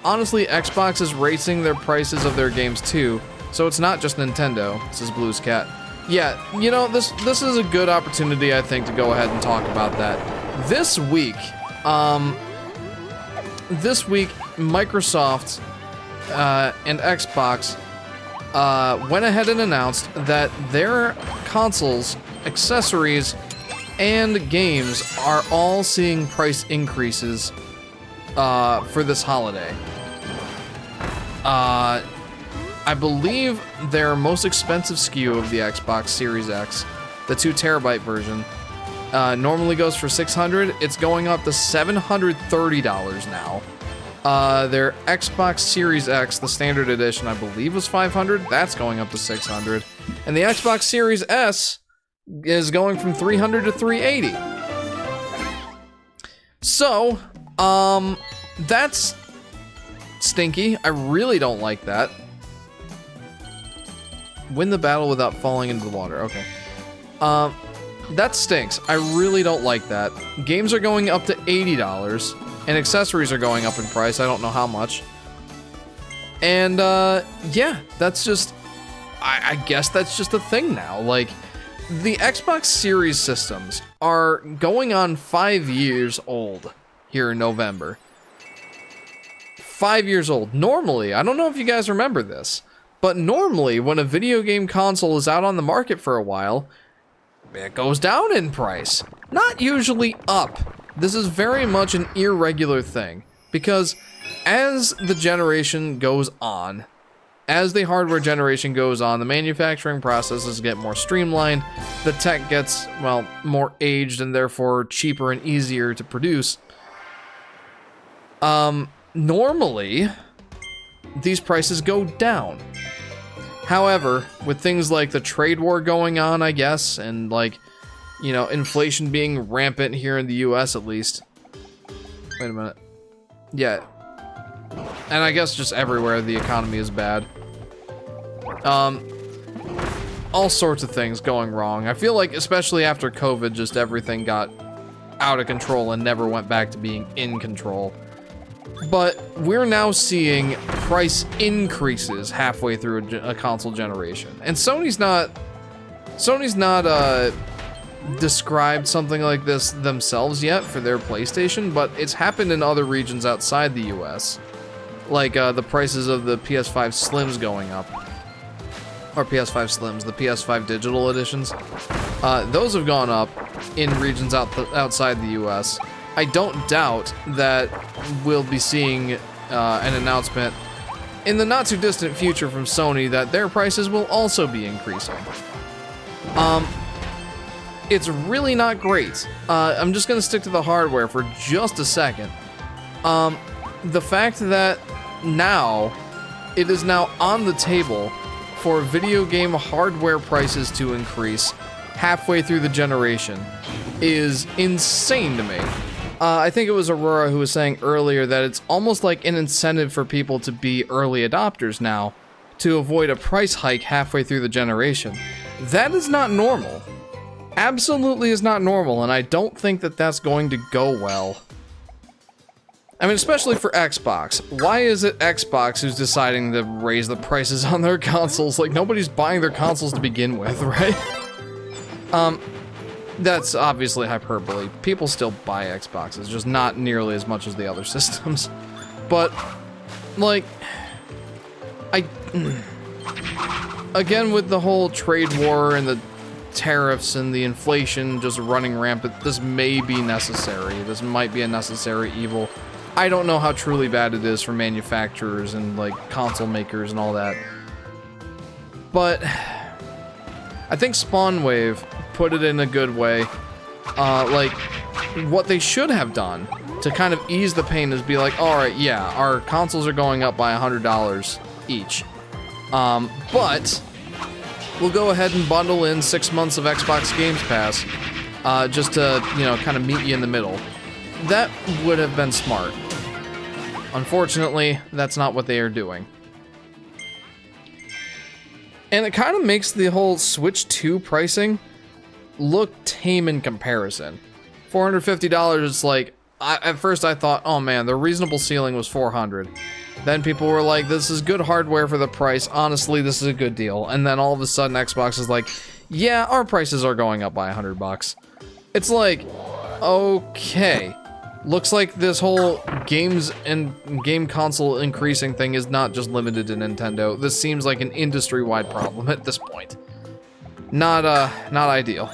honestly, Xbox is raising their prices of their games too, so it's not just Nintendo, says Blues Cat. Yeah, you know, this is a good opportunity, I think, to go ahead and talk about that. This week, Microsoft and Xbox went ahead and announced that their consoles, accessories, and games are all seeing price increases for this holiday. I believe their most expensive SKU of the Xbox Series X, the 2 terabyte version, normally goes for $600. It's going up to $730 now. Their Xbox Series X, the standard edition, I believe was $500. That's going up to $600. And the Xbox Series S is going from $300 to $380. So, that's stinky. I really don't like that. Win the battle without falling into the water. Okay. That stinks. I really don't like that. Games are going up to $80, and accessories are going up in price. I don't know how much. And, yeah, that's just... I guess that's just a thing now. Like, the Xbox Series systems are going on 5 years old here in November. 5 years old. Normally, I don't know if you guys remember this, but normally when a video game console is out on the market for a while, it goes down in price. Not usually up. This is very much an irregular thing, because as the generation goes on, as the hardware generation goes on, the manufacturing processes get more streamlined, the tech gets, well, more aged and therefore cheaper and easier to produce. Normally, these prices go down. However, with things like the trade war going on, I guess, and like, you know, inflation being rampant here in the US at least. Wait a minute. Yeah. And I guess just everywhere the economy is bad. All sorts of things going wrong. I feel like, especially after COVID, just everything got out of control and never went back to being in control. But we're now seeing price increases halfway through a console generation. And Sony's not described something like this themselves yet for their PlayStation, but it's happened in other regions outside the US. Like the prices of the PS5 Slims going up. Or PS5 Slims, the PS5 digital editions. Those have gone up in regions outside the US. I don't doubt that we'll be seeing an announcement in the not too distant future from Sony that their prices will also be increasing. It's really not great. I'm just gonna stick to the hardware for just a second. The fact that now, it is now on the table for video game hardware prices to increase halfway through the generation is insane to me. I think it was Aurora who was saying earlier that it's almost like an incentive for people to be early adopters now to avoid a price hike halfway through the generation. That is not normal. Absolutely is not normal, and I don't think that that's going to go well. I mean, especially for Xbox. Why is it Xbox who's deciding to raise the prices on their consoles? Like, nobody's buying their consoles to begin with, right? That's obviously hyperbole. People still buy Xboxes, just not nearly as much as the other systems. But, like, again, with the whole trade war and the tariffs and the inflation just running rampant, this may be necessary. This might be a necessary evil. I don't know how truly bad it is for manufacturers and, like, console makers and all that. But I think Spawnwave put it in a good way. Like, what they should have done to kind of ease the pain is be like, alright, yeah, our consoles are going up by $100 each. But we'll go ahead and bundle in 6 months of Xbox Games Pass, just to, you know, kind of meet you in the middle. That would have been smart. Unfortunately, that's not what they are doing. And it kind of makes the whole Switch 2 pricing look tame in comparison. $450 is like, at first I thought, oh man, the reasonable ceiling was $400. Then people were like, this is good hardware for the price. Honestly, this is a good deal. And then all of a sudden, Xbox is like, yeah, our prices are going up by $100. It's like, okay. Looks like this whole games and game console increasing thing is not just limited to Nintendo. This seems like an industry-wide problem at this point. Not ideal.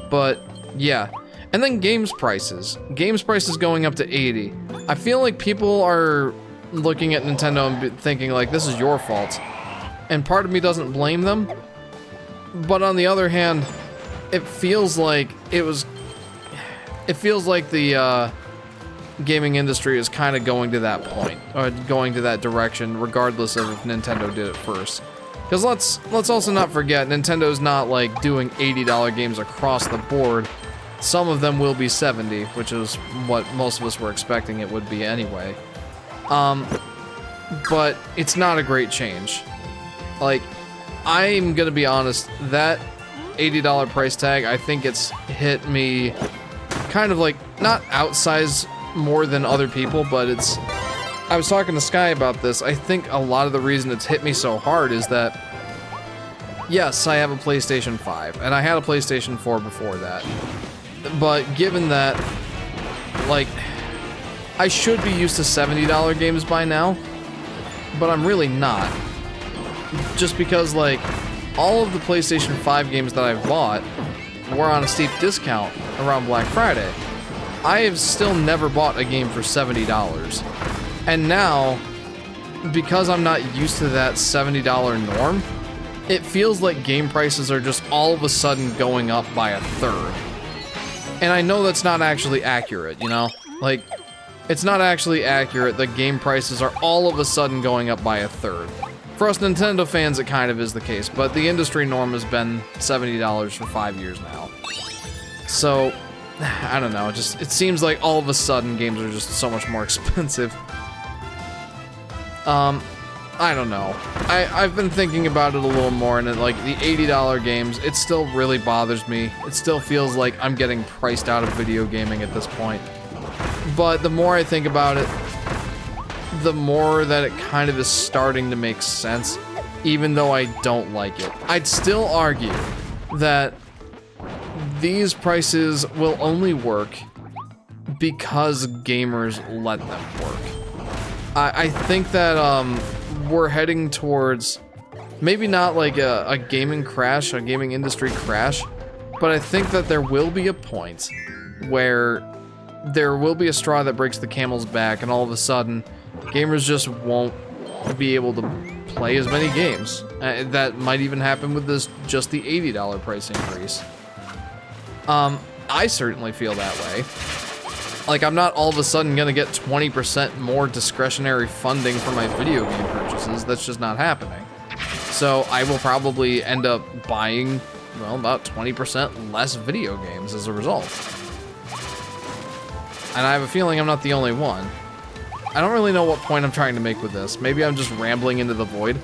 But, yeah. And then games prices. Games prices going up to 80. I feel like people are looking at Nintendo and thinking like, this is your fault. And part of me doesn't blame them. But on the other hand, it feels like the gaming industry is kind of going to that point, or going to that direction, regardless of if Nintendo did it first. Because let's also not forget, Nintendo's not like doing $80 games across the board. Some of them will be 70, which is what most of us were expecting it would be anyway. But it's not a great change. Like, I'm gonna be honest, that $80 price tag, I think it's hit me kind of like, not outsized more than other people, but it's... I was talking to Sky about this. I think a lot of the reason it's hit me so hard is that, yes, I have a PlayStation 5, and I had a PlayStation 4 before that. But given that, like, I should be used to $70 games by now, but I'm really not. Just because, like, all of the PlayStation 5 games that I've bought were on a steep discount around Black Friday. I have still never bought a game for $70. And now, because I'm not used to that $70 norm, it feels like game prices are just all of a sudden going up by a third. And I know that's not actually accurate, you know? Like, it's not actually accurate that game prices are all of a sudden going up by a third. For us Nintendo fans, it kind of is the case, but the industry norm has been $70 for 5 years now. So, I don't know, it seems like all of a sudden games are just so much more expensive. I don't know. I've been thinking about it a little more, and like the $80 games, it still really bothers me. It still feels like I'm getting priced out of video gaming at this point. But the more I think about it, the more that it kind of is starting to make sense, even though I don't like it. I'd still argue that these prices will only work because gamers let them work. I think that we're heading towards maybe not like a gaming crash, a gaming industry crash, but I think that there will be a point where there will be a straw that breaks the camel's back, and all of a sudden gamers just won't be able to play as many games. That might even happen with just the $80 price increase. I certainly feel that way. Like, I'm not all of a sudden gonna get 20% more discretionary funding for my video game purchases. That's just not happening. So I will probably end up buying, well, about 20% less video games as a result. And I have a feeling I'm not the only one. I don't really know what point I'm trying to make with this. Maybe I'm just rambling into the void.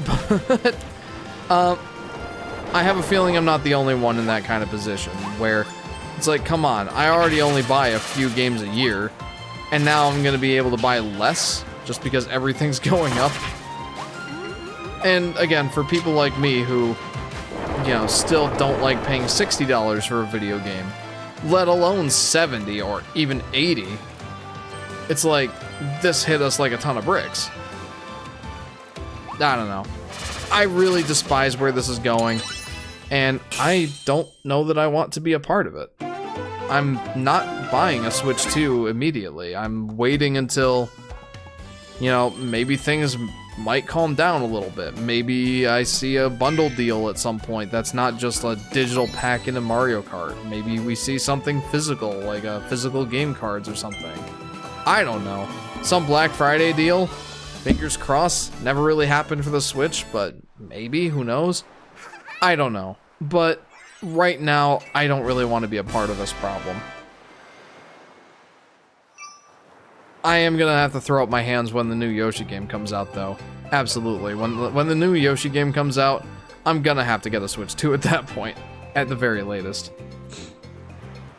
But, I have a feeling I'm not the only one in that kind of position, where it's like, come on, I already only buy a few games a year, and now I'm gonna be able to buy less just because everything's going up. And again, for people like me who, you know, still don't like paying $60 for a video game, let alone 70 or even 80, it's like, this hit us like a ton of bricks. I don't know. I really despise where this is going, and I don't know that I want to be a part of it. I'm not buying a Switch 2 immediately. I'm waiting until, you know, maybe things might calm down a little bit. Maybe I see a bundle deal at some point that's not just a digital pack into Mario Kart. Maybe we see something physical, like a physical game cards or something. I don't know. Some Black Friday deal? Fingers crossed. Never really happened for the Switch, but maybe, who knows? I don't know. But right now, I don't really want to be a part of this problem. I am gonna have to throw up my hands when the new Yoshi game comes out, though. Absolutely. When the new Yoshi game comes out, I'm gonna have to get a Switch 2 at that point, at the very latest.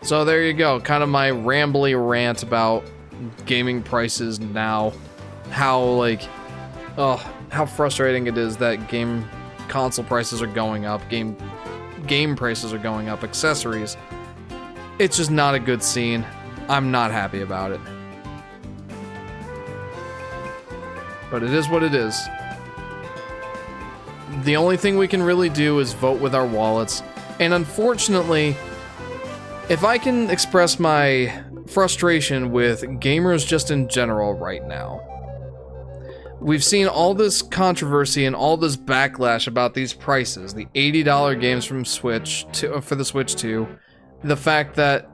So there you go, kind of my rambly rant about gaming prices now. how, like, oh, how frustrating it is that console prices are going up, game prices are going up, accessories. It's just not a good scene. I'm not happy about it. But it is what it is. The only thing we can really do is vote with our wallets. And unfortunately, if I can express my frustration with gamers just in general right now, we've seen all this controversy and all this backlash about these prices. The $80 games from for the Switch 2. The fact that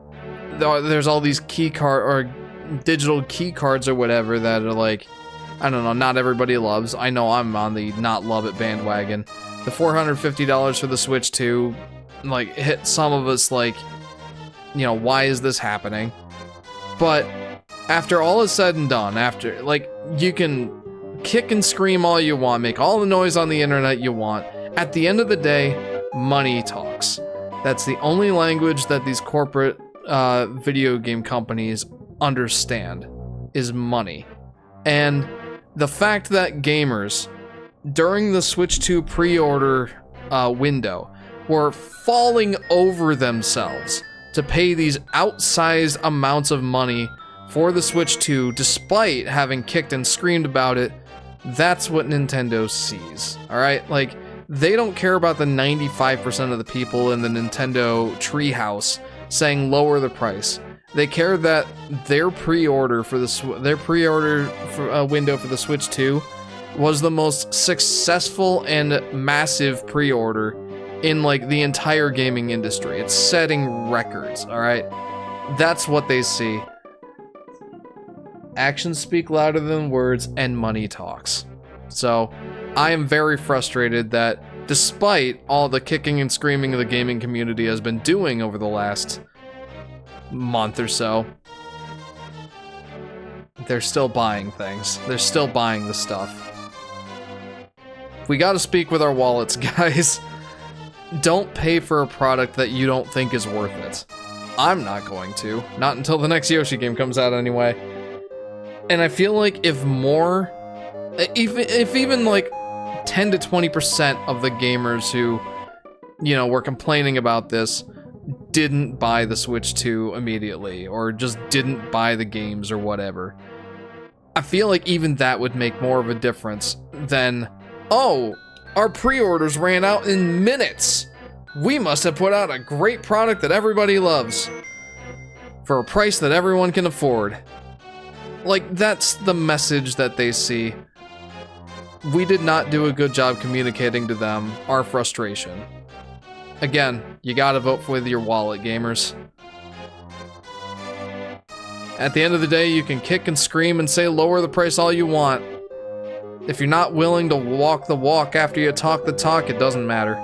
there's all these or digital key cards or whatever that are like, I don't know, not everybody loves. I know I'm on the not love it bandwagon. The $450 for the Switch 2, like, hit some of us like, you know, why is this happening? But after all is said and done, after, like, you can kick and scream all you want, make all the noise on the internet you want. At the end of the day, money talks. That's the only language that these corporate video game companies understand, is money. And the fact that gamers, during the Switch 2 pre-order window, were falling over themselves to pay these outsized amounts of money for the Switch 2, despite having kicked and screamed about it, that's what Nintendo sees, alright? Like, they don't care about the 95% of the people in the Nintendo treehouse saying lower the price. They care that their pre-order window for the Switch 2 was the most successful and massive pre-order in, like, the entire gaming industry. It's setting records, all right? That's what they see. Actions speak louder than words, and money talks. So, I am very frustrated that despite all the kicking and screaming the gaming community has been doing over the last month or so, they're still buying things. They're still buying the stuff. We gotta speak with our wallets, guys. Don't pay for a product that you don't think is worth it. I'm not going to. Not until the next Yoshi game comes out anyway. And I feel like if even like 10 to 20% of the gamers who, you know, were complaining about this didn't buy the Switch 2 immediately, or just didn't buy the games or whatever, I feel like even that would make more of a difference than, oh, our pre-orders ran out in minutes. We must have put out a great product that everybody loves for a price that everyone can afford. Like, that's the message that they see. We did not do a good job communicating to them our frustration. Again, you gotta vote with your wallet, gamers. At the end of the day, you can kick and scream and say lower the price all you want. If you're not willing to walk the walk after you talk the talk, it doesn't matter.